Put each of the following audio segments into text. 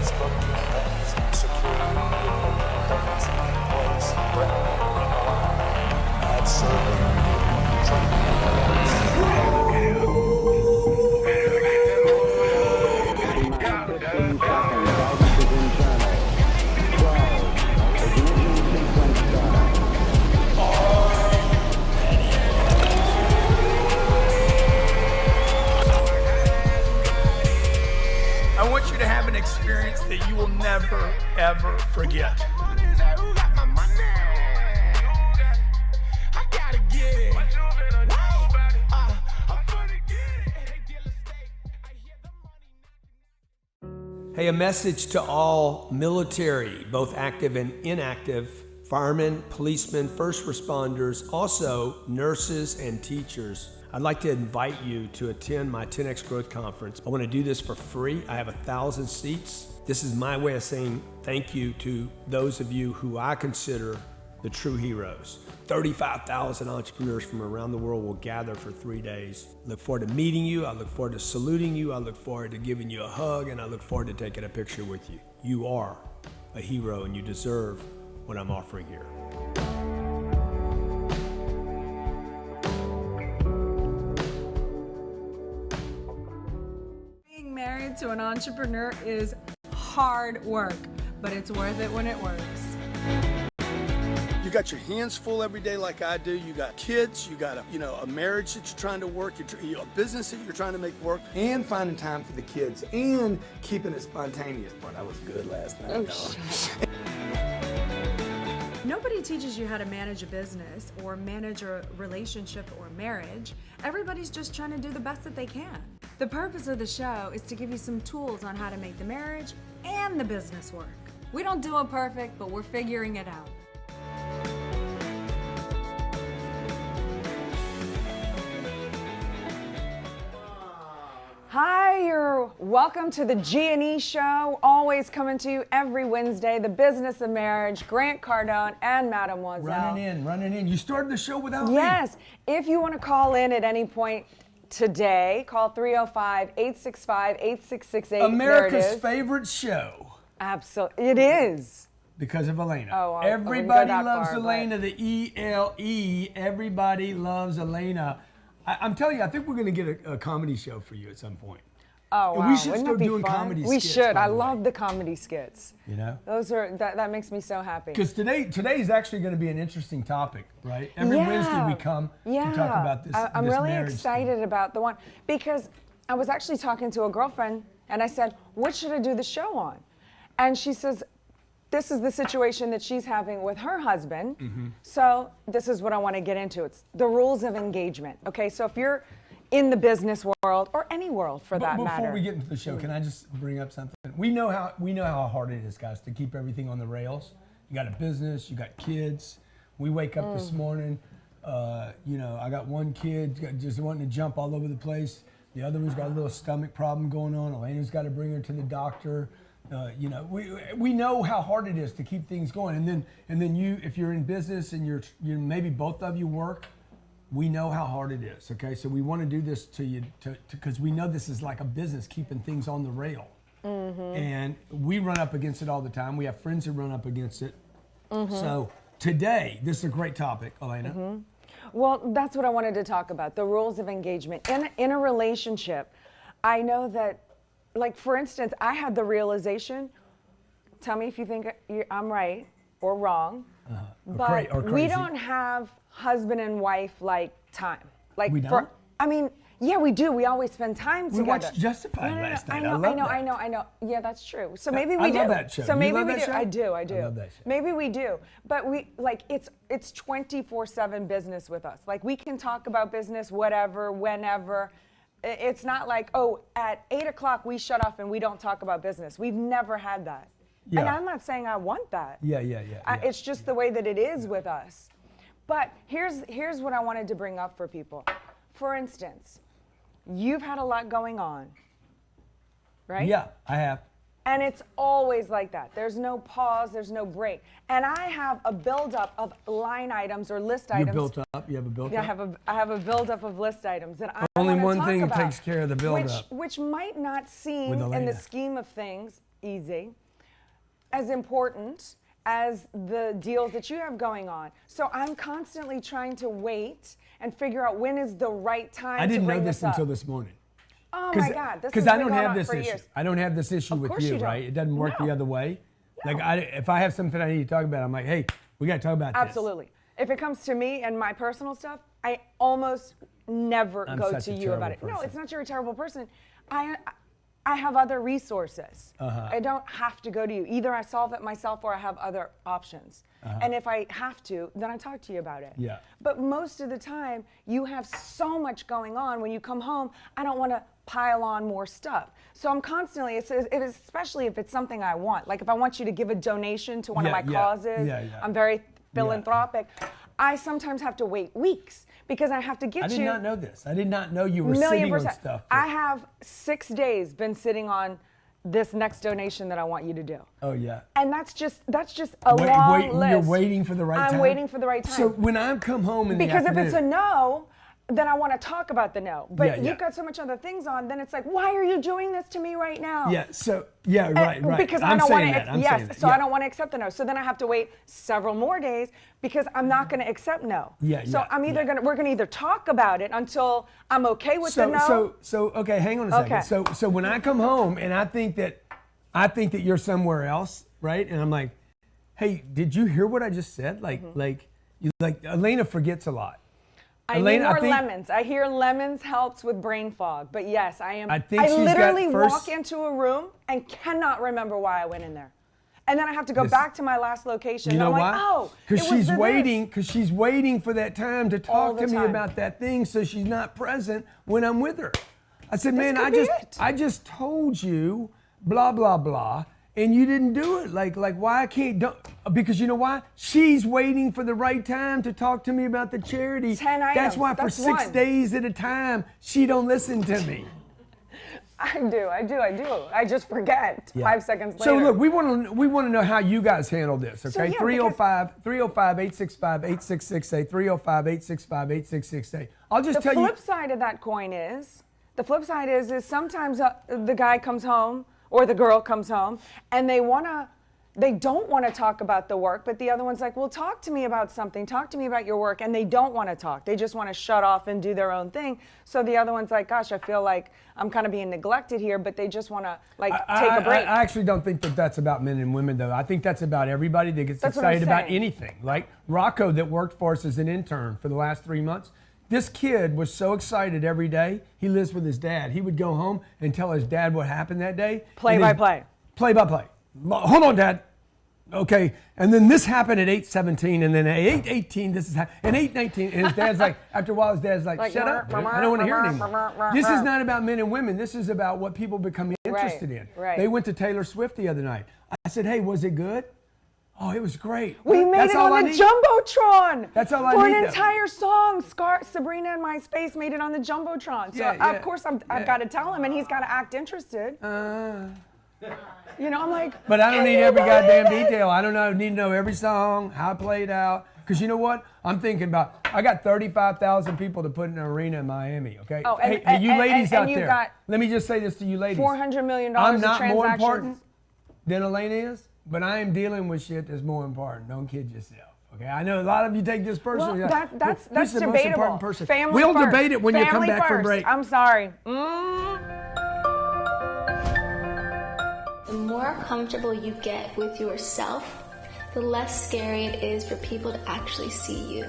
Facebook and security governance in place for ad serving, training. I want you to have an experience that you will never, ever forget. Hey, a message to all military, both active and inactive, firemen, policemen, first responders, also nurses and teachers. I'd like to invite you to attend my 10X Growth Conference. I want to do this for free. I have 1,000 seats. This is my way of saying thank you to those of you who I consider the true heroes. 35,000 entrepreneurs from around the world will gather for 3 days. Look forward to meeting you. I look forward to saluting you. I look forward to giving you a hug, and I look forward to taking a picture with you. You are a hero, and you deserve what I'm offering here. Being married to an entrepreneur is hard work, but it's worth it when it works. You got your hands full every day like I do. You got kids, you got a marriage that you're trying to work, a business that you're trying to make work, and finding time for the kids, and keeping it spontaneous. Boy, that was good last night. Oh, nobody teaches you how to manage a business or manage a relationship or marriage. Everybody's just trying to do the best that they can. The purpose of the show is to give you some tools on how to make the marriage and the business work. We don't do it perfect, but we're figuring it out. Hi, you're welcome to the G&E Show, always coming to you every Wednesday, the business of marriage, Grant Cardone and Mademoiselle. Running in. You started the show without me. Yes, if you want to call in at any point today, call 305-865-8668. America's favorite show. Absolutely, it is. Because of Elena. Oh, well, everybody loves Elena, the E-L-E. Everybody loves Elena. I'm telling you, I think we're going to get a comedy show for you at some point. Oh, wow. We should Wouldn't start that be doing fun? comedy We skits. should. I love the comedy skits. You know? That makes me so happy. Because today is actually going to be an interesting topic, right? Every Wednesday we come to talk about this. I'm this really marriage excited thing. about the one, because I was actually talking to a girlfriend and I said, what should I do the show on? And she says, this is the situation that she's having with her husband. Mm-hmm. So this is what I want to get into. It's the rules of engagement. Okay, so if you're in the business world or any world for that matter. Before we get into the show, can I just bring up something? We know how hard it is, guys, to keep everything on the rails. You got a business, you got kids. We wake up this morning, I got one kid just wanting to jump all over the place. The other one's got a little stomach problem going on. Elena's got to bring her to the doctor. We know how hard it is to keep things going. And then you, if you're in business and you're maybe both of you work, we know how hard it is, okay? So we want to do this to you because we know this is like a business, keeping things on the rail. Mm-hmm. And we run up against it all the time. We have friends who run up against it. Mm-hmm. So today, this is a great topic, Elena. Mm-hmm. Well, that's what I wanted to talk about, the rules of engagement. In a relationship, I know that, like, for instance, I had the realization, tell me if you think I'm right or wrong, but or we don't have husband and wife like time. Like, we don't? Yeah, we do. We always spend time together. We watched Justified last night. I know. Yeah, that's true. So maybe we do. I love that show. So maybe we do. Show? I do. I love that show. Maybe we do. But it's 24/7 business with us. Like, we can talk about business whatever, whenever. It's not like, at 8 o'clock we shut off and we don't talk about business. We've never had that. Yeah. And I'm not saying I want that. Yeah. It's just the way that it is with us. But here's what I wanted to bring up for people. For instance, you've had a lot going on, right? Yeah, I have. And it's always like that. There's no pause, there's no break. And I have a buildup of line items or list items. You have a build-up? Yeah, I have a buildup of list items that I Only want to one talk thing about, takes care of the buildup. which might not seem in the scheme of things easy, as important as the deals that you have going on. So I'm constantly trying to wait and figure out when is the right time I didn't to know bring this up. until this morning. Oh my God, this has Because been I don't going have on this for issue. years. I don't have this issue Of with course you, you don't. right? It doesn't work No. the other way. No. Like, if I have something I need to talk about, I'm like, hey, we got to talk about this. Absolutely. If it comes to me and my personal stuff, I almost never I'm go such to a you about it. terrible No, person. it's not you're a terrible person. I have other resources. I don't have to go to you. Either I solve it myself or I have other options. And if I have to, then I talk to you about it. Yeah. But most of the time, you have so much going on. When you come home, I don't want to pile on more stuff. So I'm constantly, especially if it's something I want. Like if I want you to give a donation to one of my causes, I'm very philanthropic. I sometimes have to wait weeks because I have to get you. I did not know this. I did not know you were Million sitting on percent. stuff. I have 6 days been sitting on this next donation that I want you to do. Oh, yeah. And that's just a long list. You're waiting for the right time? I'm waiting for the right time. So when I come home in the because afternoon. if it's a no, then I want to talk about the no. But Yeah, yeah. you've got so much other things on, then it's like, why are you doing this to me right now? Yeah, so, yeah, right. Because I'm I don't saying want that. to. I'm Yes, saying that. so Yeah. I don't want to accept the no. So then I have to wait several more days because I'm not going to accept no. Yeah, So yeah, I'm either yeah. we're going to either talk about it until I'm okay with the no. So okay, hang on a second. Okay. So when I come home and I think that you're somewhere else, right? And I'm like, hey, did you hear what I just said? Like Elena forgets a lot. I need more lemons. I hear lemons helps with brain fog. But yes, I am. I think she's got literally first- walk into a room and cannot remember why I went in there. And then I have to go back to my last location. You know and I'm why? like, oh, Because it was she's waiting. Because she's waiting for that time to All talk the to me time. about that thing, so she's not present when I'm with her. I said, man, could be it. I just told you, blah blah blah, and you didn't do it. Like why I can't? Because you know why? She's waiting for the right time to talk to me about the charity. 10 That's items. why for That's 6 one. days at a time she don't listen to me. I do. I just forget 5 seconds later. So look, we want to know how you guys handle this, okay? yeah, 305-865-8668, 305-865-8668. I'll just the tell you. flip side of that coin is, sometimes the guy comes home or the girl comes home and they don't want to talk about the work, but the other one's like, well, talk to me about something. Talk to me about your work. And they don't want to talk. They just want to shut off and do their own thing. So the other one's like, gosh, I feel like I'm kind of being neglected here, but they just want to take a break. I actually don't think that that's about men and women, though. I think that's about everybody that gets That's what I'm excited about saying. anything. Like Rocco that worked for us as an intern for the last 3 months. This kid was so excited every day. He lives with his dad. He would go home and tell his dad what happened that day. Play by play. Play by play. Hold on, Dad. Okay, and then this happened at 8:17, and then at 8:18, this is and 8:19, and his dad's like, after a while, his dad's like, shut up, dude. I don't want to hear it anymore. This is not about men and women. This is about what people become interested in. Right. They went to Taylor Swift the other night. I said, hey, was it good? Oh, it was great. We made That's it all I on the need. Jumbotron. That's all I For need, an though. entire song. Sabrina and My Space made it on the Jumbotron. So Yeah. of course I've got to tell him, and he's got to act interested. You know, I'm like. But I don't "Can need you every believe goddamn it?" detail. I don't know. Need to know every song, how it played out. Because you know what? I'm thinking about. I got 35,000 people to put in an arena in Miami. Okay. Oh, hey, and- you ladies and out you've there. got Let me just say this to you ladies. $400 million I'm of not more transactions. important than Elena is, but I am dealing with shit that's more important. Don't kid yourself. Okay. I know a lot of you take this personally. Well, Like, that's who's the debatable. most important person? Family We'll first. debate it when you come Family back from first. break. I'm sorry. The more comfortable you get with yourself, the less scary it is for people to actually see you.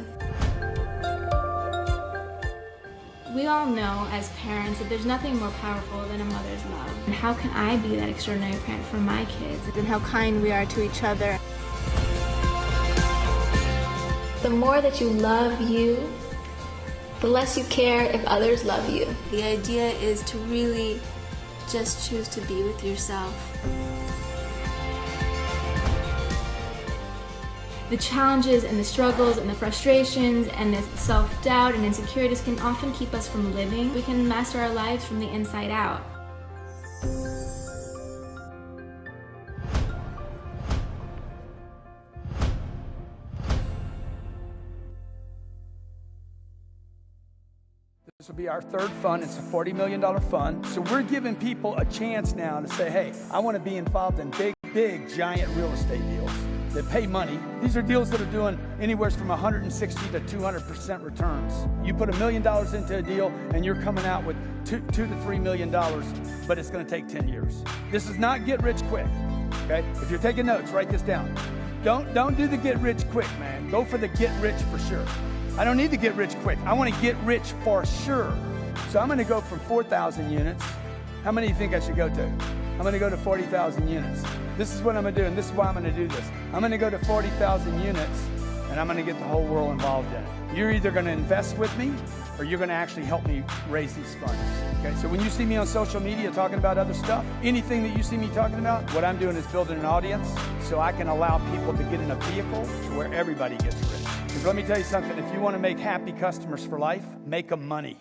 We all know as parents that there's nothing more powerful than a mother's love. And how can I be that extraordinary parent for my kids? And how kind we are to each other. The more that you love you, the less you care if others love you. The idea is to really just choose to be with yourself. The challenges and the struggles and the frustrations and the self-doubt and insecurities can often keep us from living. We can master our lives from the inside out. This will be our third fund. It's a $40 million fund. So we're giving people a chance now to say, hey, I want to be involved in big, giant real estate deals that pay money. These are deals that are doing anywhere from 160 to 200% returns. You put $1 million into a deal and you're coming out with $2 to $3 million, but it's going to take 10 years. This is not get rich quick, okay? If you're taking notes, write this down. Don't do the get rich quick, man. Go for the get rich for sure. I don't need to get rich quick. I want to get rich for sure. So I'm going to go from 4,000 units. How many do you think I should go to? I'm going to go to 40,000 units. This is what I'm going to do, and this is why I'm going to do this. I'm going to go to 40,000 units, and I'm going to get the whole world involved in it. You're either going to invest with me, or you're going to actually help me raise these funds. Okay, so when you see me on social media talking about other stuff, anything that you see me talking about, what I'm doing is building an audience so I can allow people to get in a vehicle to where everybody gets rich. Because let me tell you something, if you want to make happy customers for life, make them money.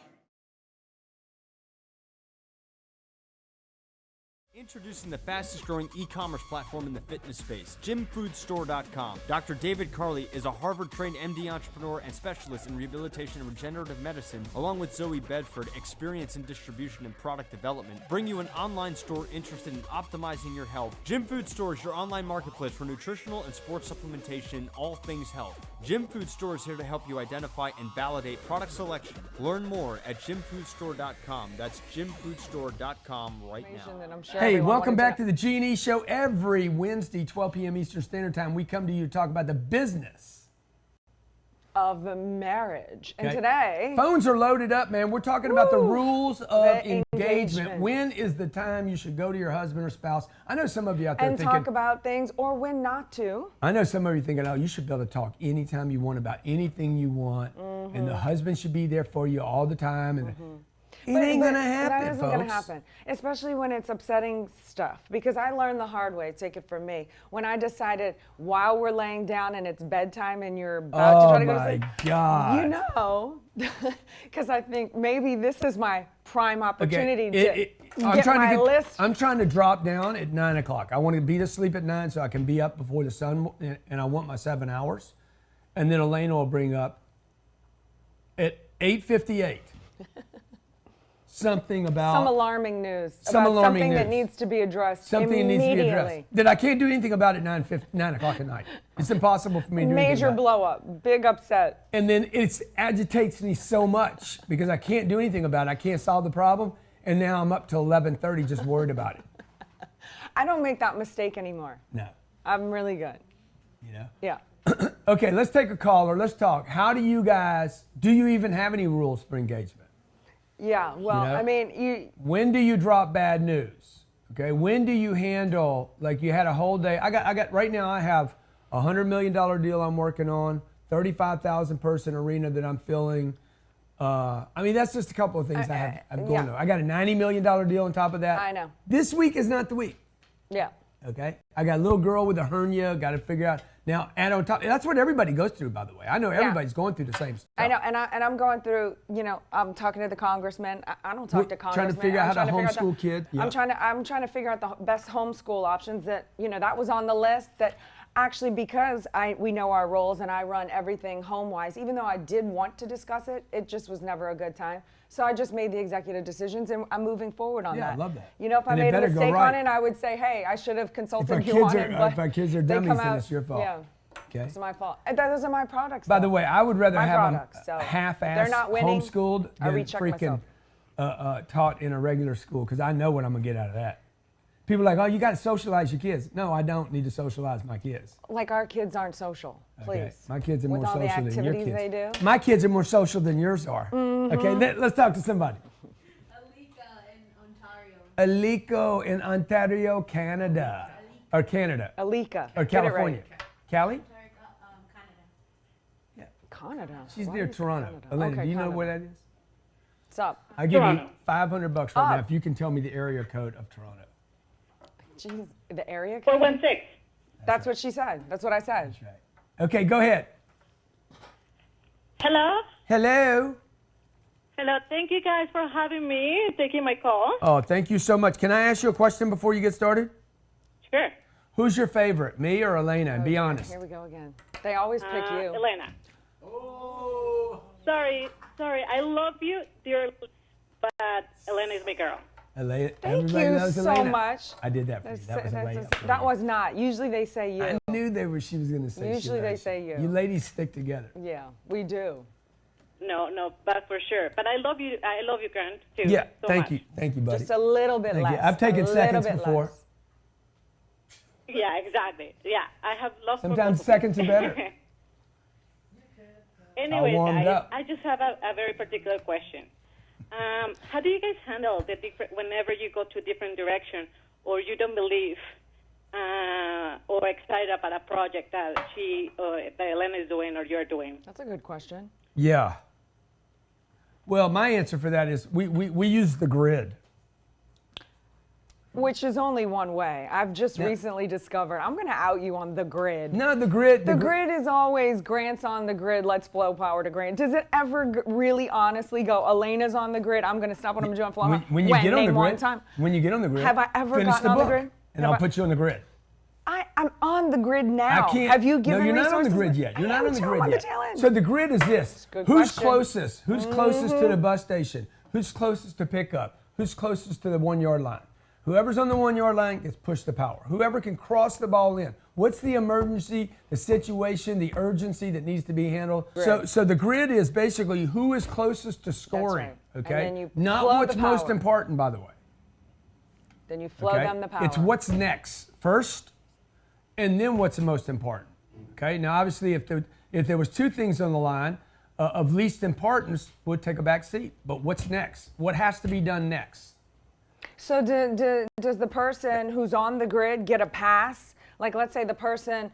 Introducing the fastest growing e-commerce platform in the fitness space, gymfoodstore.com. Dr. David Carley is a Harvard-trained MD entrepreneur and specialist in rehabilitation and regenerative medicine, along with Zoe Bedford, experience in distribution and product development, bring you an online store interested in optimizing your health. Gym Food Store is your online marketplace for nutritional and sports supplementation, all things health. Gym Food Store is here to help you identify and validate product selection. Learn more at gymfoodstore.com. That's gymfoodstore.com right now. That I'm sure Hey, everyone welcome wanted back to to the G&E Show. Every Wednesday, 12 p.m. Eastern Standard Time, we come to you to talk about the business of marriage. And Okay. today, Phones are loaded up, man. We're talking about the Woo! rules of The engagement. engagement. When is the time you should go to your husband or spouse? I know some of you out there and thinking, talk about things or when not to. I know some of you thinking, oh, you should be able to talk anytime you want about anything you want, and the husband should be there for you all the time. And it ain't gonna happen, That isn't folks. gonna happen, especially when it's upsetting stuff. Because I learned the hard way. Take it from me. When I decided while we're laying down and it's bedtime and you're about to try to go to sleep, God. you know, because I think maybe this is my prime opportunity to get my list. I'm trying to drop down at 9 o'clock. I want to be asleep at 9 so I can be up before the sun, and I want my 7 hours. And then Elena will bring up at 8:58 something about Some alarming news Some about alarming something that news. needs to be addressed something that immediately. needs to be addressed that I can't do anything about at 9 o'clock at night. It's impossible for me to do anything Major about it. blow up, big upset. And then it agitates me so much because I can't do anything about it. I can't solve the problem. And now I'm up to 11:30 just worried about it. I don't make that mistake anymore. No, I'm really good. you know. Yeah. Okay, let's take a caller. Let's talk. How do you even have any rules for engagement? Yeah. Well, You know? I mean, When do you drop bad news? Okay, when do you handle, like you had a whole day? I got right now I have a $100 million deal I'm working on, 35,000 person arena that I'm filling. I mean, that's just a couple of things I'm going yeah. to. I got a $90 million deal on top of that. I know. This week is not the week. yeah. Okay, I got a little girl with a hernia. Got to figure out now. Add on top. That's what everybody goes through, by the way. I know everybody's going through the same stuff. I know, and I'm going through. You know, I'm talking to the congressman. I don't talk to congressmen. Trying to figure out I'm how to trying figure out homeschool kid. Yeah. I'm trying to figure out the best homeschool options. That that was on the list. That actually, because we know our roles and I run everything home-wise. Even though I did want to discuss it, it just was never a good time. So I just made the executive decisions, and I'm moving forward on that. Yeah, I love that. You know, if I And it made a better go mistake right. on it, I would say, hey, I should have consulted If you on it. But if our kids are they dummies, come then out- it's your fault. Yeah. Okay. It's my fault. And those are my products. By though. the way, I would rather My have products, so them if half-assed they're not winning, homeschooled I than recheck freaking taught in a regular school, because I know what I'm gonna get out of that. People are like, oh, you got to socialize your kids. No, I don't need to socialize my kids. Like our kids aren't social, please. Okay? My kids are With more all the social than your activities kids. they do. My kids are more social than yours are. Okay, let's talk to somebody. Alico in Ontario, Canada. Or Canada. Alika. Or Get it right. California. Cali? Canada. She's Why near is it Toronto. Canada? Elena, Okay, do you know Canada. where that is? What's up? I'll give you Toronto. $500 right now Up. if you can tell me the area code of Toronto. Jeez, the area code? 416. That's what she said. That's what I said. That's right. Okay, go ahead. Hello? Hello. Hello. Thank you guys for having me, taking my call. Oh, thank you so much. Can I ask you a question before you get started? Sure. Who's your favorite, me or Elena? Be honest. Here we go again. They always pick you. Elena. Oh, Sorry. I love you, dear, but Elena is my girl. Elena, Thank everybody you knows so Elena. much. I did that for you. That was right up for That you. was not. Usually they say you. I knew she was going to say Usually she they loves say you. You ladies stick together. Yeah, we do. No, but for sure. But I love you, Grant, too. Yeah, so thank much. you. Thank you, buddy. Just a little bit Thank you. less. I've taken a seconds little bit before. less. Yeah, exactly. Yeah, I have love for Sometimes both of seconds you. are better. Anyways, warmed guys, up. I just have a very particular question. How do you guys handle the different whenever you go to a different direction or you don't believe or excited about a project that that Elena is doing or you're doing? That's a good question. Yeah. Well, my answer for that is we use the grid. Which is only one way. I've just recently discovered. I'm going to out you on the grid. No, the grid. The grid is always Grant's on the grid. Let's flow power to Grant. Does it ever really honestly go? Elena's on the grid. I'm going to stop what I'm doing. Flow. When you get on the Name one grid, time. when you get on the grid, Have I ever finish gotten the on the book, grid? and Have I'll I- put you on the grid. I'm on the grid now. I can't. Have you given No, you're not on the resources? grid yet. You're I not am on the too. grid I'm on yet. the tail end. So the grid is this: Good who's question. closest? Who's closest to the bus station? Who's closest to pickup? Who's closest to the 1 yard line? Whoever's on the 1 yard line gets pushed the power. Whoever can cross the ball in. What's the emergency, the situation, the urgency that needs to be handled? So the grid is basically who is closest to scoring. right. And Okay, then you not flow what's the most power. important, by the way. Then you flow Okay? them the power. It's what's next first, and then what's the most important. Okay. Now, obviously, if there was two things on the line of least importance, would take a back seat. But what's next? What has to be done next? So does the person who's on the grid get a pass? Like, let's say the person,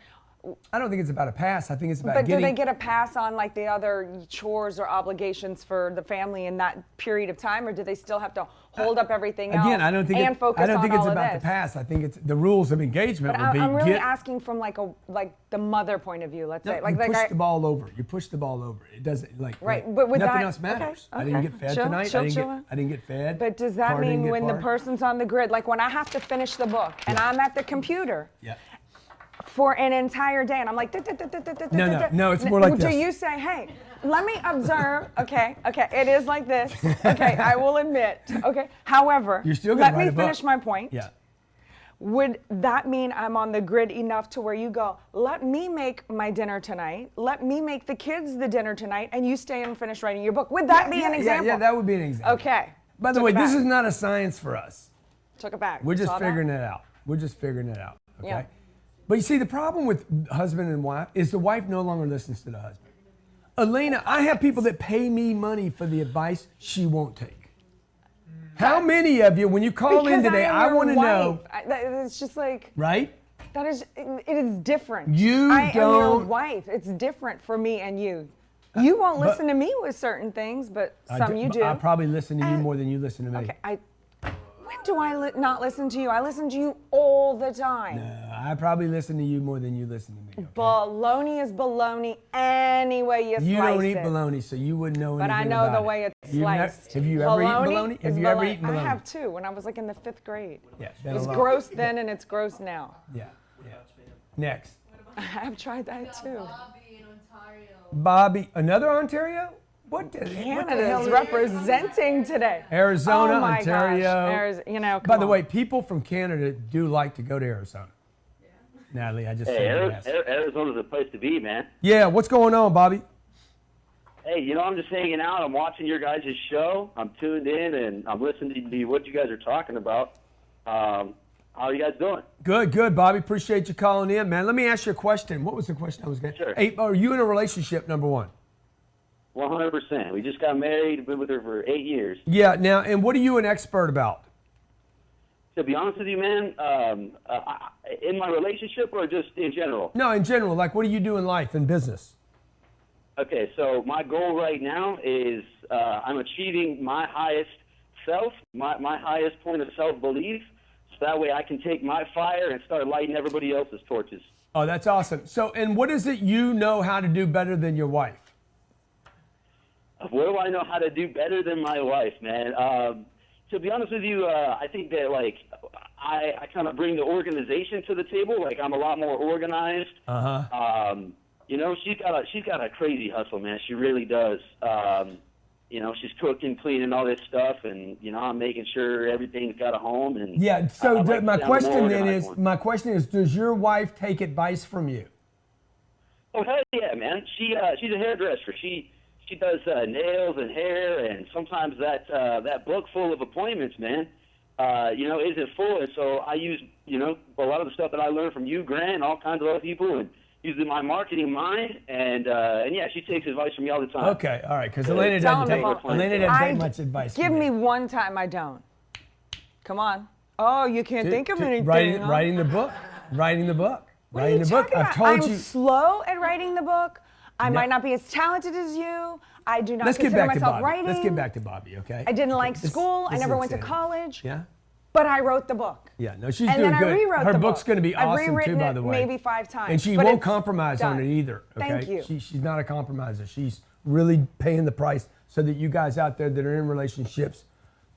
I don't think it's about a pass. I think it's about but getting. do they get a pass on like the other chores or obligations for the family in that period of time, or do they still have to hold up everything else Again, I don't think and focus I don't on think it's all of about the this? pass. I think it's the rules of engagement But would be I'm really get. asking from like the mother point of view. Let's No, say you push I, the ball over. You push the ball over. It doesn't like Right, like, but with nothing that- else matters. okay, I didn't okay. get fed Chill, tonight. chill, I chill. didn't get fed. But does that Car didn't mean get when the parked. person's on the grid, like when I have to finish the book and I'm at the computer Yeah. for an entire day and I'm like, No, it's more like do this. you say, hey, let me observe, okay, it is like this, okay, I will admit, okay, however, You're still gonna let write me a book. finish my point. Yeah. Would that mean I'm on the grid enough to where you go, let me make my dinner tonight, let me make the kids the dinner tonight, and you stay and finish writing your book? Would that be an example? Yeah, that would be an example. Okay. By the way, this is not a science for us. Took it back. We're just Saw that? figuring it out. We're just figuring it out. Okay. Yeah. But you see, the problem with husband and wife is the wife no longer listens to the husband. Elena, I have people that pay me money for the advice she won't take. How many of you, when you call in Because today, am I your want to know, It's just like, right? that is, it is different. You I am your don't- wife. It's different for me and you. You won't but- listen to me with certain things, but some you do. I probably listen to you And- more than you listen to me. Okay, when do I not listen to you? I listen to you all the time. I probably listen to you more than you listen to me. Okay? Baloney is baloney any way you You slice don't eat it. bologna, so you wouldn't know But anything I know about the way it's You've sliced. have you ever eaten bologna? Have is you ever bologna. eaten bologna? I have too, when I was like in the 5th grade. Yeah. It was gross then and it's gross now. Yeah. Next. I have tried that too. Bobby, another Ontario? What the hell Canada's is representing today. Arizona, oh my Ontario. Gosh. By Come the on. way, people from Canada do like to go to Arizona. Natalie, I just Hey, said yes. Arizona's a place to be, man. Yeah, what's going on, Bobby? Hey, I'm just hanging out. I'm watching your guys' show. I'm tuned in, and I'm listening to what you guys are talking about. How are you guys doing? Good, Bobby. Appreciate you calling in, man. Let me ask you a question. What was the question I was getting? Sure. Hey, are you in a relationship, number one? 100%. We just got married. Been with her for 8 years. Yeah, now, and what are you an expert about? To be honest with you, man, in my relationship or just in general? No, in general, like what do you do in life, in business? Okay, so my goal right now is I'm achieving my highest self, my highest point of self-belief, so that way I can take my fire and start lighting everybody else's torches. Oh, that's awesome. So, and what is it you know how to do better than your wife? What do I know how to do better than my wife, man? To be honest with you, I think that, like, I kind of bring the organization to the table. Like, I'm a lot more organized. you know, she's got a crazy hustle, man. She really does. You know, she's cooking, cleaning, all this stuff, and you know, I'm making sure everything's got a home. And Yeah. So my question more then organized is, one. my question is, does your wife take advice from you? Oh hell yeah, man! She's a hairdresser. She does nails and hair, and sometimes that book full of appointments, man, you know, isn't full. And so I use, you know, a lot of the stuff that I learned from you, Grant, and all kinds of other people, and use it in my marketing mind. And yeah, she takes advice from me all the time. Okay, all right, because Elena Tell doesn't him take about- Elena doesn't take much advice. Give from me one time I don't. Come on. Oh, you can't think of anything. huh? Writing the book. Writing the book. What are Writing you the book. talking I've about? told I'm you. slow at writing the book. I No. might not be as talented as you. I do not Let's get consider back to myself Bobby. writing. Let's get back to Bobby, okay? I didn't like This- school. I this never is went to insanity. college. Yeah. But I wrote the book. Yeah, no, she's And doing then good. I rewrote Her the book's book. going to be I've awesome rewritten too, by it the way. maybe 5 times. And she but won't it's compromise on done. it either. Okay, Thank you. She's not a compromiser. She's really paying the price so that you guys out there that are in relationships,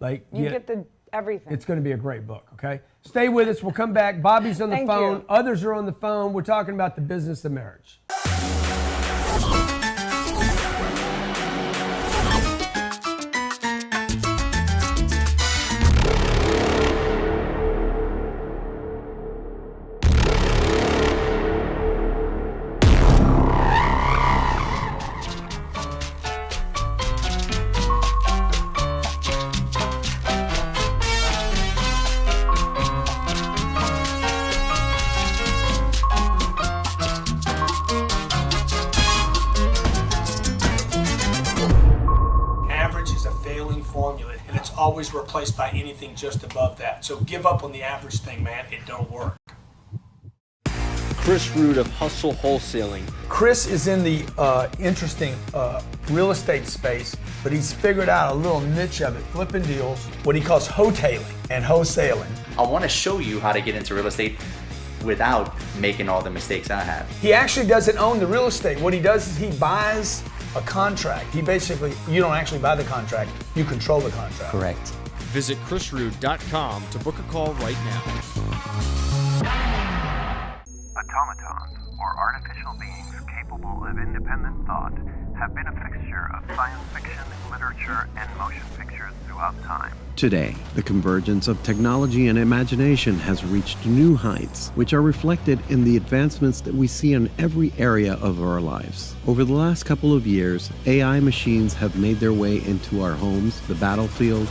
like You get the everything. It's going to be a great book. Okay, stay with us. We'll come back. Bobby's on the Thank phone. you. Others are on the phone. We're talking about the business of marriage. Average is a failing formula, and it's always replaced by anything just above that. So give up on the average thing, man. It don't work. Chris Root of Hustle Wholesaling. Chris is in the interesting real estate space, but he's figured out a little niche of it, flipping deals, what he calls wholetailing and wholesaling. I want to show you how to get into real estate without making all the mistakes I have. He actually doesn't own the real estate. What he does is he buys a contract. He basically, you don't actually buy the contract, you control the contract. Correct. Visit chrisroot.com to book a call right now. Automatons, or artificial beings capable of independent thought, have been a fixture of science fiction, literature, and motion pictures throughout time. Today, the convergence of technology and imagination has reached new heights, which are reflected in the advancements that we see in every area of our lives. Over the last couple of years, AI machines have made their way into our homes, the battlefield,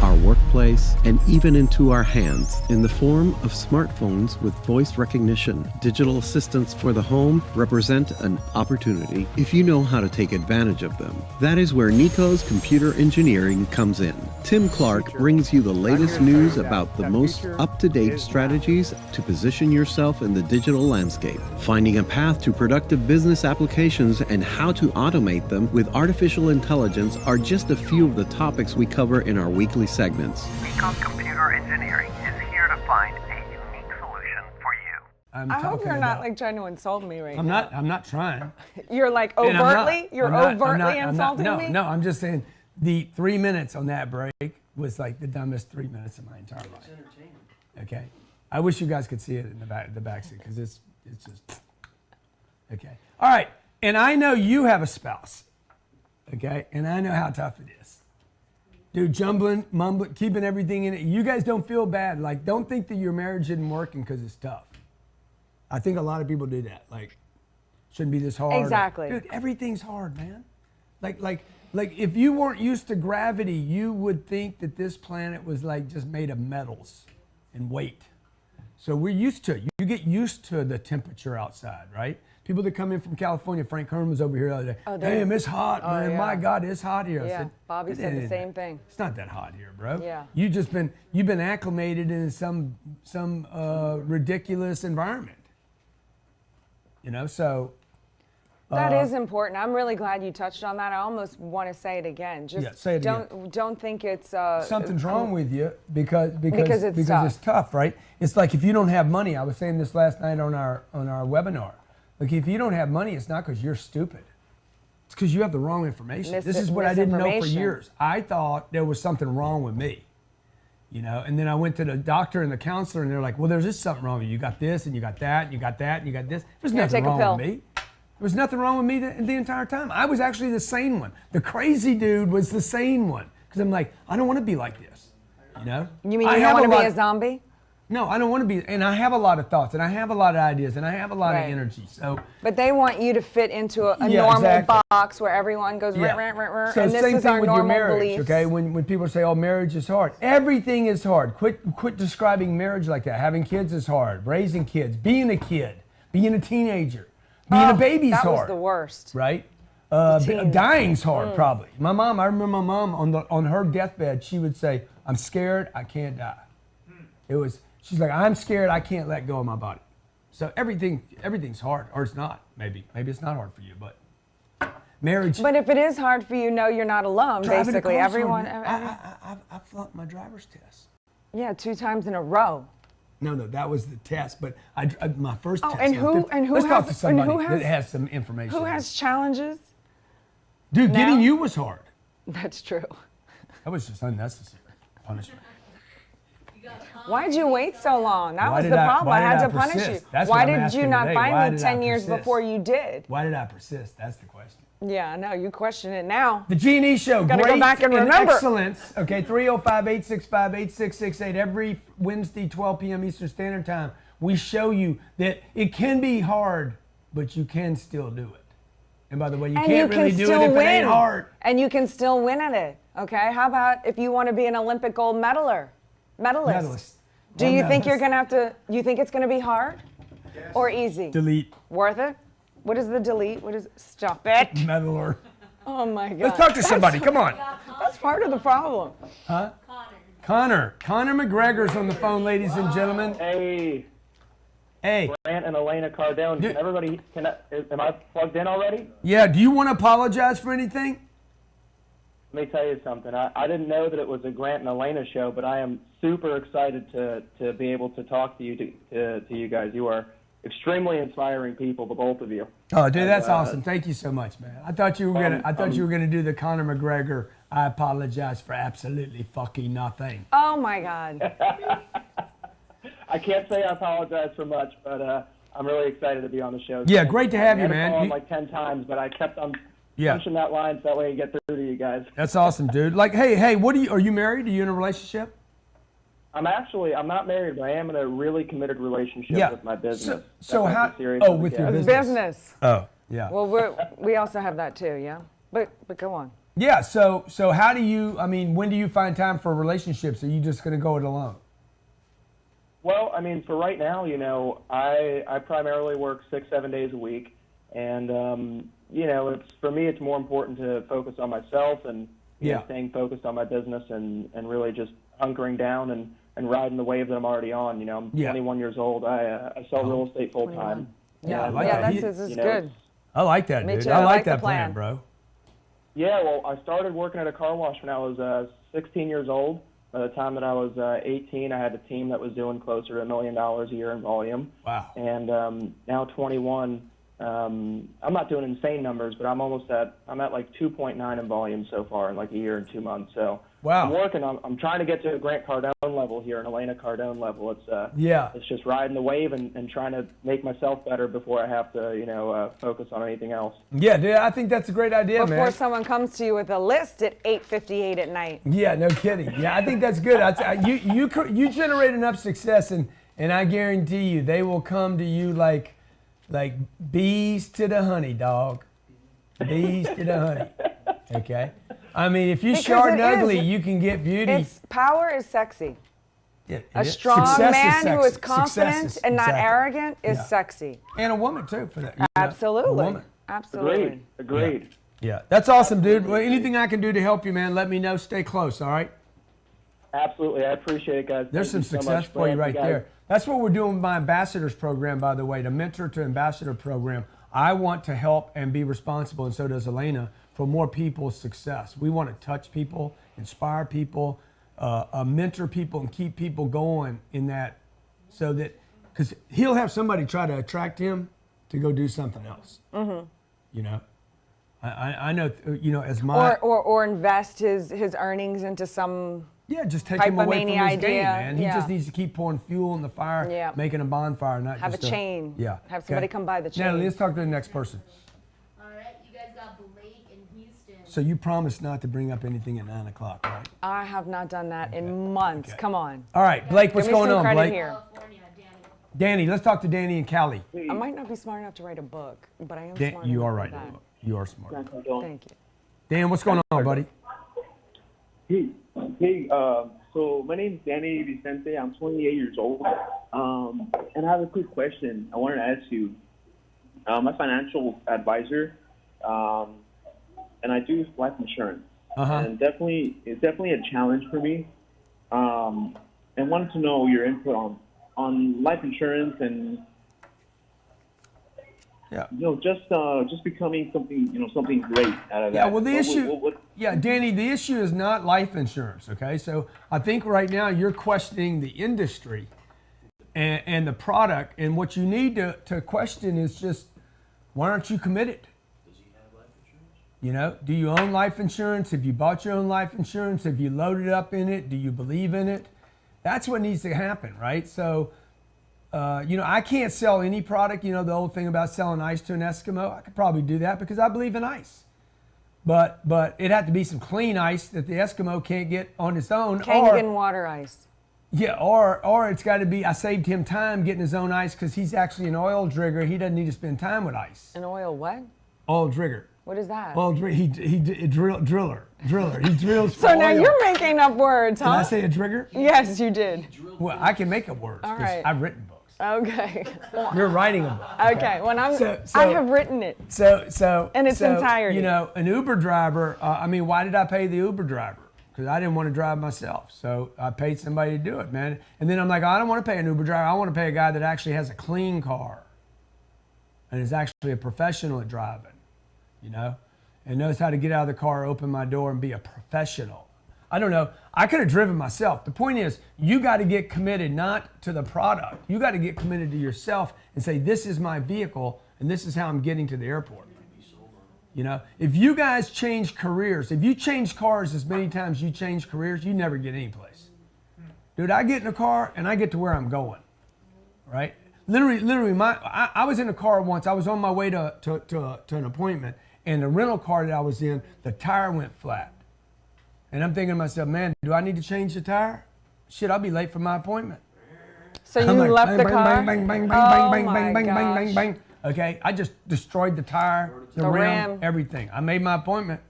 our workplace, and even into our hands in the form of smartphones with voice recognition. Digital assistants for the home represent an opportunity if you know how to take advantage of them. That is where Nico's Computer Engineering comes in. Tim Clark brings you the latest news about the most up-to-date strategies to position yourself in the digital landscape, finding a path to productive business applications and how to automate them with artificial intelligence are just a few of the topics we cover in our weekly segments. Nico's Computer Engineering is here to find a unique solution for you. I hope you're not like trying to insult me right I'm now. not trying. You're like And I'm not. overtly. You're I'm not- I'm overtly not- I'm not- insulting me. No, I'm just saying the 3 minutes on that break was like the dumbest 3 minutes of my entire life. Okay, I wish you guys could see it in the back seat because it's just okay. All right, and I know you have a spouse. Okay, and I know how tough it is. Dude, jumbling, mumbling, keeping everything in it. You guys don't feel bad. Like, don't think that your marriage isn't working because it's tough. I think a lot of people do that. Like, shouldn't be this hard. Exactly. Dude, everything's hard, man. Like if you weren't used to gravity, you would think that this planet was like just made of metals and weight. So we're used to it. You get used to the temperature outside, right? People that come in from California, Frank Herman was over here the other day. Oh, Damn, it's hot, man. yeah. My God, it's hot here. I Yeah, said, Bobby "It said the ain't same that- thing. It's not that hot here, bro. Yeah. You've been acclimated in some ridiculous environment. You know, so That is important. I'm really glad you touched on that. I almost want to say it again. Just Yeah, say it don't think it's something's wrong with you because it's tough, right? It's like if you don't have money. I was saying this last night on our webinar. Like if you don't have money, it's not because you're stupid. It's because you have the wrong information. This is what I didn't know for misinformation. years. I thought there was something wrong with me, you know. And then I went to the doctor and the counselor, and they're like, "Well, there's just something wrong with you. You got this, and you got that, and you got that, and you got this. There's Yeah, nothing take a wrong pill. with me." There was nothing wrong with me the entire time. I was actually the sane one. The crazy dude was the sane one. Because I'm like, I don't want to be like this. You know? You mean you don't want to be a zombie? No, I don't want to be. And I have a lot of thoughts, and I have a lot of ideas, and I have a lot of energy. So, but they want you to fit into a Yeah, normal exactly. box where everyone goes, Yeah. rant, So and this same is thing our with your normal marriage, beliefs. okay? When people say, "Oh, marriage is hard," everything is hard. Quit describing marriage like that. Having kids is hard. Raising kids, being a kid, being a teenager, being a baby's that hard. was the worst. Right? teens. Dying's hard, probably. I remember my mom on her deathbed, she would say, "I'm scared, I can't die." She's like, "I'm scared, I can't let go of my body." So everything's hard, or it's not. Maybe it's not hard for you, but marriage. But if it is hard for you, no, you're not alone. Driving a Basically, car's everyone. hard. I flunked my driver's test. Yeah, 2 times in a row. No, that was the test. But my first test. And who Let's talk to has- somebody and who has- that has some information. Who has challenges? Dude, now? getting you was hard. That's true. That was just unnecessary punishment. Why'd you wait so long? That Why was did the I- problem. why I did had I to punish persist? you. That's Why what I'm did you asking not today. find Why me did I 10 years persist? before you did? Why did I persist? That's the question. Yeah, I know. You question it now. The G&E Show, Gotta great go back and in remember. excellence. Okay, 305-865-8668. Every Wednesday, 12 p.m. Eastern Standard Time, we show you that it can be hard, but you can still do it. And by the way, you And can't you really can do still it if win. it ain't hard. And you can still win at it. Okay? How about if you want to be an Olympic gold medalist? Medalist. Do you think you're going to have to, you think it's going to be hard or easy? Delete. Worth it? What is the delete? What is, stop it. Medaler. Oh my God. Let's talk to somebody. Come on. That's part of the problem. Huh? Connor McGregor's on the phone, ladies and gentlemen. Hey. Hey. Grant and Elena Cardone. Am I plugged in already? Yeah, do you want to apologize for anything? Let me tell you something. I didn't know that it was a Grant and Elena show, but I am super excited to be able to talk to you guys. You are extremely inspiring people, the both of you. Oh, dude, that's awesome. Thank you so much, man. I thought you were gonna do the Conor McGregor. I apologize for absolutely fucking nothing. Oh my God. I can't say I apologize for much, but I'm really excited to be on the show. Yeah, great to have you, I had to man. call him like 10 times, but I kept on punching that line so that way you get through to you guys. That's awesome, dude. Like, hey, are you married? Are you in a relationship? I'm not married, but I am in a really committed relationship with my business. So how? With your It's business. business. Oh, yeah. Well, we also have that too, yeah? But go on. Yeah. So how do you? I mean, when do you find time for relationships? Are you just gonna go it alone? Well, I mean, for right now, I primarily work 6-7 days a week, and for me, it's more important to focus on myself and staying focused on my business and really just hunkering down and riding the wave that I'm already on. I'm 21 years old. I sell real estate full time. Yeah, I like that. this is good. I like that, Me dude. too. I I like like the that plan, plan. bro. Yeah, well, I started working at a car wash when I was 16 years old. By the time that I was 18, I had a team that was doing closer to $1 million a year in volume. Wow. And now 21, I'm not doing insane numbers, but I'm at like 2.9 in volume so far in like a year and 2 months. So wow. I'm working. I'm trying to get to a Grant Cardone level here, an Elena Cardone level. It's just riding the wave and trying to make myself better before I have to focus on anything else. Yeah, dude, I think that's a great idea, Before man. someone comes to you with a list at 8:58 at night. Yeah, no kidding. Yeah, I think that's good. You generate enough success, and I guarantee you they will come to you like bees to the honey, dog. Bees to the honey. Okay. I mean, if you're short and ugly, you can get beauty. Power is sexy. Yeah, A strong Success man who sexy. is confident Success and not exactly. arrogant is Yeah. sexy. And a woman too, for that. Absolutely. A woman. Absolutely. Agreed. Yeah, that's awesome, dude. Well, anything I can do to help you, man, let me know. Stay close, all right? Absolutely. I appreciate it, guys. There's some Thank you so success much, for you Grant. right guys. there. That's what we're doing with my ambassadors program, by the way, the mentor to ambassador program. I want to help and be responsible, and so does Elena, for more people's success. We want to touch people, inspire people, mentor people, and keep people going in that, so that, because he'll have somebody try to attract him to go do something else. Mm-hmm. You know, I know, as my Or invest his earnings into some Yeah, just take him away from his hypomania game, idea. man. He Yeah. just needs to keep pouring fuel in the fire, Yeah. making a bonfire, not Have just a chain. Yeah. Have somebody come by the chain. Natalie, let's talk to the next person. All right, you guys got Blake in Houston. So you promised not to bring up anything at 9 o'clock, right? I have not done that in months. Come on. All right, Blake, what's Give me going some on, credit Blake? here. Danny, let's talk to Danny and Callie. I might not be smart enough to write a book, but I am Dan, smart you enough are for right. that. You are smart. Thank you. Dan, what's going on, buddy? Hey, so my name is Danny Vicente. I'm 28 years old. And I have a quick question I wanted to ask you. I'm a financial advisor, and I do life insurance. And it's definitely a challenge for me. And wanted to know your input on life insurance and just becoming something great out of that. Yeah, well, the issue, Danny, the issue is not life insurance, okay? So I think right now you're questioning the industry and the product, and what you need to question is just, why aren't you committed? Does he have life insurance? You know, do you own life insurance? Have you bought your own life insurance? Have you loaded up in it? Do you believe in it? That's what needs to happen, right? So, I can't sell any product. You know, the old thing about selling ice to an Eskimo, I could probably do that because I believe in ice. But it had to be some clean ice that the Eskimo can't get on its own. Kangen water ice. Yeah, or it's got to be, I saved him time getting his own ice because he's actually an oil drigger. He doesn't need to spend time with ice. An oil what? Oil drigger. What is that? Oil driller. He drills for So now oil. you're making up words, huh? Did I say a drigger? Yes, you did. Well, I can make up words All because right. I've written books. Okay. You're writing a book. Okay. When I have written it. So in its entirety. You know, an Uber driver. Why did I pay the Uber driver? Because I didn't want to drive myself. So I paid somebody to do it, man. And then I'm like, I don't want to pay an Uber driver. I want to pay a guy that actually has a clean car and is actually a professional at driving, you know, and knows how to get out of the car, open my door, and be a professional. I don't know. I could have driven myself. The point is, you got to get committed not to the product. You got to get committed to yourself and say, this is my vehicle, and this is how I'm getting to the airport. You know, if you guys change careers, if you change cars as many times you change careers, you never get any place. Dude, I get in a car and I get to where I'm going, right? Literally, I was in a car once. I was on my way to an appointment, and the rental car that I was in, the tire went flat. And I'm thinking to myself, man, do I need to change the tire? Shit, I'll be late for my appointment. So you left the car? Bang, bang, bang, Oh bang, my bang, bang, bang, bang, gosh. bang. Okay, I just destroyed the tire, the rim, everything. I made my appointment.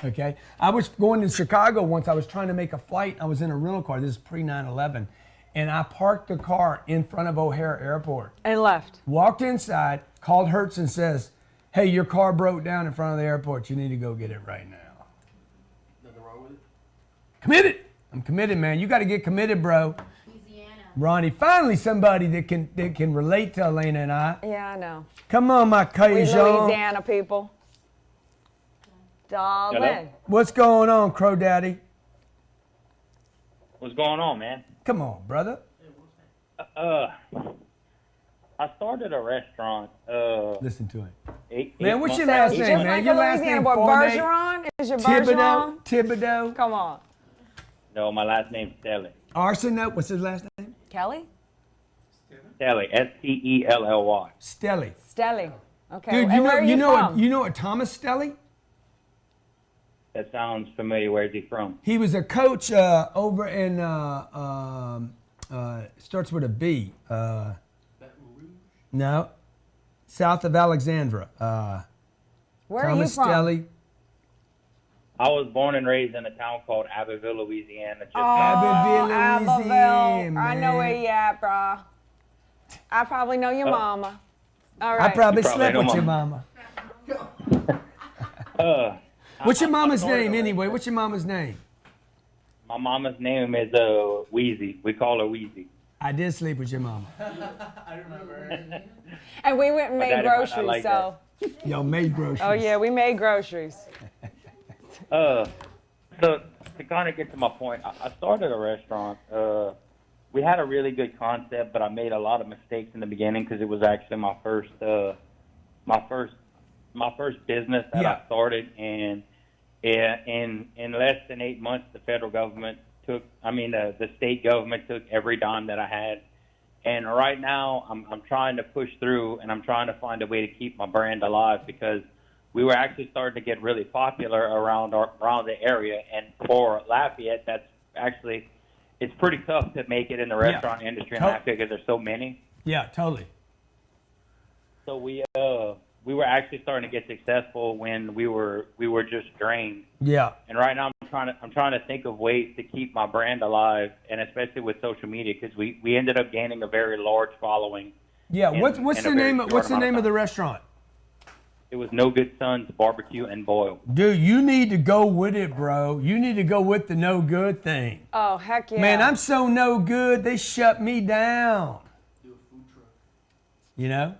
Okay, I was going to Chicago once. I was trying to make a flight. I was in a rental car. This is pre 9/11, and I parked the car in front of O'Hare Airport. And left. Walked inside, called Hertz, and says, "Hey, your car broke down in front of the airport. You need to go get it right now." Nothing wrong with it? Committed. I'm committed, man. You got to get committed, bro. Ronnie, finally somebody that can relate to Elena and I. Yeah, I know. Come on, my We Cajun. Louisiana people. Darling. Hello? What's going on, Crow Daddy? What's going on, man? Come on, brother. I started a restaurant. Listen to him. Eight Man, what's your months- last Just name, like man? a Your last Louisiana name, boy. Fournette? Bergeron? Is your Thibodeau? Bergeron? Thibodeau? Come on. No, my last name's Stelly. Arsenault? What's his last name? Kelly? Stelly. Stelly. Stelly. Stelly. Okay. Dude, and where are you from? you know a Thomas Stelly? That sounds familiar. Where's he from? He was a coach over in starts with a B. No, south of Alexandra. Where Thomas are you from? Stelly. I was born and raised in a town called Abbeville, Louisiana. Just Abbeville, Louisiana. I know where you at, brah. I probably know your mama. All right. I probably You probably slept know with your mama. mama. What's your mama's name anyway? What's your mama's name? My mama's name is Wheezy. We call her Wheezy. I did sleep with your mama. I remember. And we went and My made daddy might not groceries, like so. Yo, made groceries. Oh, yeah, we made groceries. So to kind of get to my point, I started a restaurant. We had a really good concept, but I made a lot of mistakes in the beginning because it was actually my first business that Yeah. I started, and in less than 8 months, the federal government the state government took every dime that I had. And right now, I'm trying to push through, and I'm trying to find a way to keep my brand alive, because we were actually starting to get really popular around the area. And for Lafayette, that's actually, it's pretty tough to make it in the restaurant industry in Lafayette because there's so many. Yeah, totally. So we were actually starting to get successful when we were just drained. Yeah. And right now I'm trying to think of ways to keep my brand alive, and especially with social media, because we ended up gaining a very large following. Yeah. What's the name of the restaurant? It was No Good Sons Barbecue and Boil. Dude, you need to go with it, bro. You need to go with the no good thing. Oh, heck yeah. Man, I'm so no good, they shut me down. Do a food truck. You know?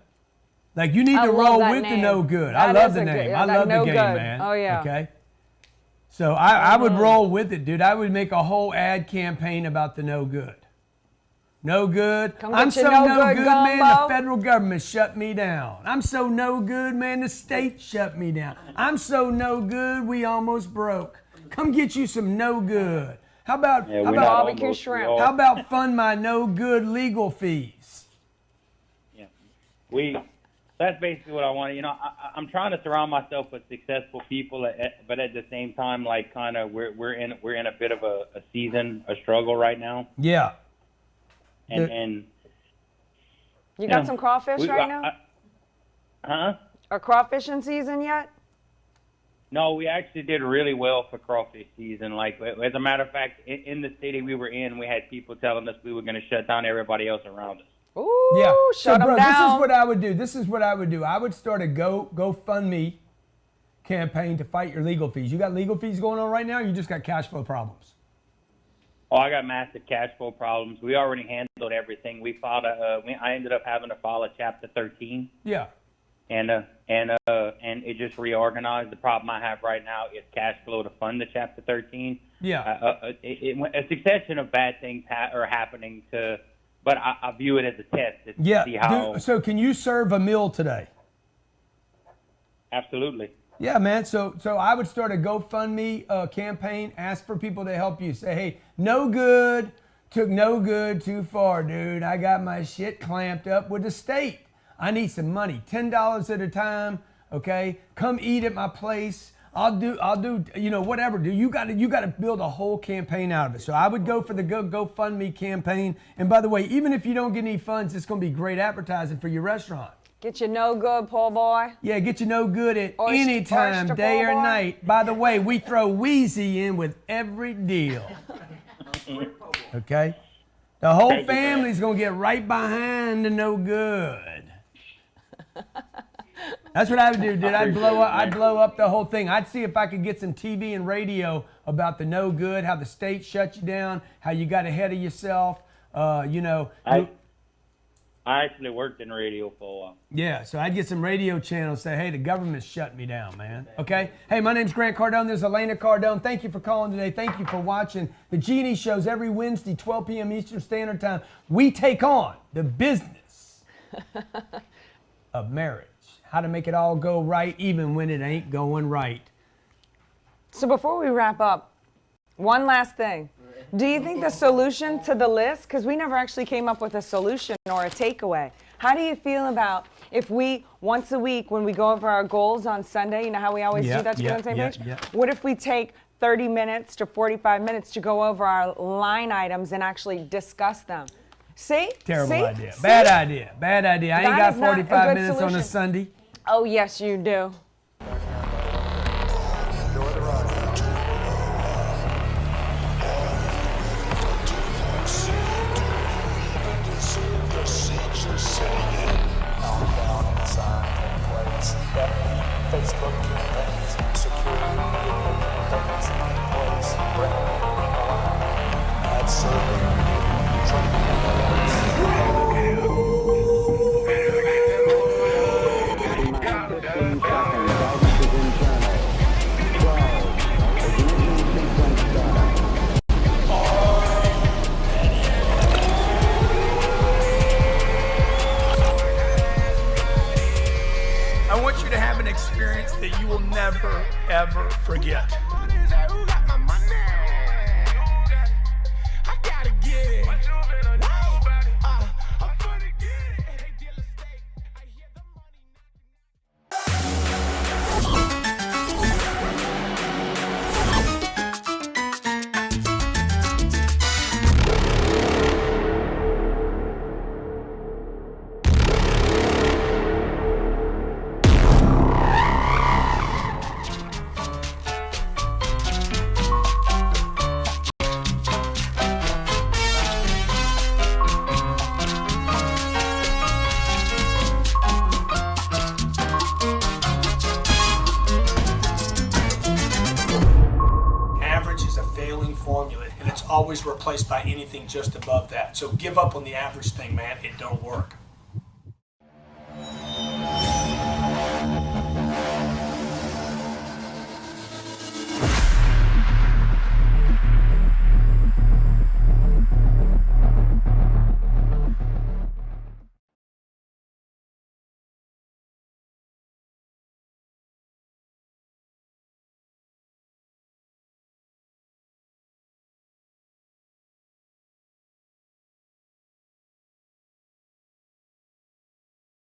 Like, you need to roll with the no good. I love the name. I love the game, man. Oh, yeah. Okay? So I would roll with it, dude. I would make a whole ad campaign about the no good. No good. I'm so no good, man. The federal government shut me down. I'm so no good, man. The state shut me down. I'm so no good, we almost broke. Come get you some no good. How about barbecue shrimp? How about fund my no good legal fees? Yeah, that's basically what I want. You know, I'm trying to surround myself with successful people, but at the same time, like, kind of, we're in a bit of a struggle right now. Yeah. And you got some crawfish right now? Huh? Are crawfish in season yet? No, we actually did really well for crawfish season. Like, as a matter of fact, in the city we were in, we had people telling us we were going to shut down everybody else around us. Ooh, yeah. Shut them down. This is what I would do. I would start a GoFundMe campaign to fight your legal fees. You got legal fees going on right now, or you just got cash flow problems? Oh, I got massive cash flow problems. We already handled everything. We filed I ended up having to file a Chapter 13. Yeah. And it just reorganized. The problem I have right now is cash flow to fund the Chapter 13. Yeah. A succession of bad things are happening but I view it as a test to see how. So can you serve a meal today? Absolutely. Yeah, man. So I would start a GoFundMe campaign. Ask for people to help you. Say, hey, no good took no good too far, dude. I got my shit clamped up with the state. I need some money, $10 at a time. Okay, come eat at my place. I'll do, whatever, dude. You got to build a whole campaign out of it. So I would go for the GoFundMe campaign. And by the way, even if you don't get any funds, it's going to be great advertising for your restaurant. Get you no good, poor boy. Yeah, get you no good at any time, day or night. By the way, we throw Wheezy in with every deal. Okay? The whole family's going to get right behind the no good. That's what I would do, dude. I'd blow up the whole thing. I'd see if I could get some TV and radio about the no good, how the state shut you down, how you got ahead of yourself. I actually worked in radio for a while. Yeah, so I'd get some radio channels say, hey, the government's shut me down, man. Okay? Hey, my name's Grant Cardone. This is Elena Cardone. Thank you for calling today. Thank you for watching. The Genie Show's every Wednesday, 12 p.m. Eastern Standard Time. We take on the business of marriage. How to make it all go right even when it ain't going right. So before we wrap up, one last thing. Do you think the solution to the list, because we never actually came up with a solution or a takeaway, how do you feel about if we, once a week, when we go over our goals on Sunday, you know how we always do that to be on the same page? What if we take 30 minutes to 45 minutes to go over our line items and actually discuss them? See? Terrible idea. Bad idea. Bad idea. I ain't got 45 minutes on a Sunday. Oh, yes, you do. Facebook campaigns, security campaigns in place, ad serving, I want you to have an experience that you will never, ever forget. always replaced by anything just above that. So give up on the average thing, man. It don't work.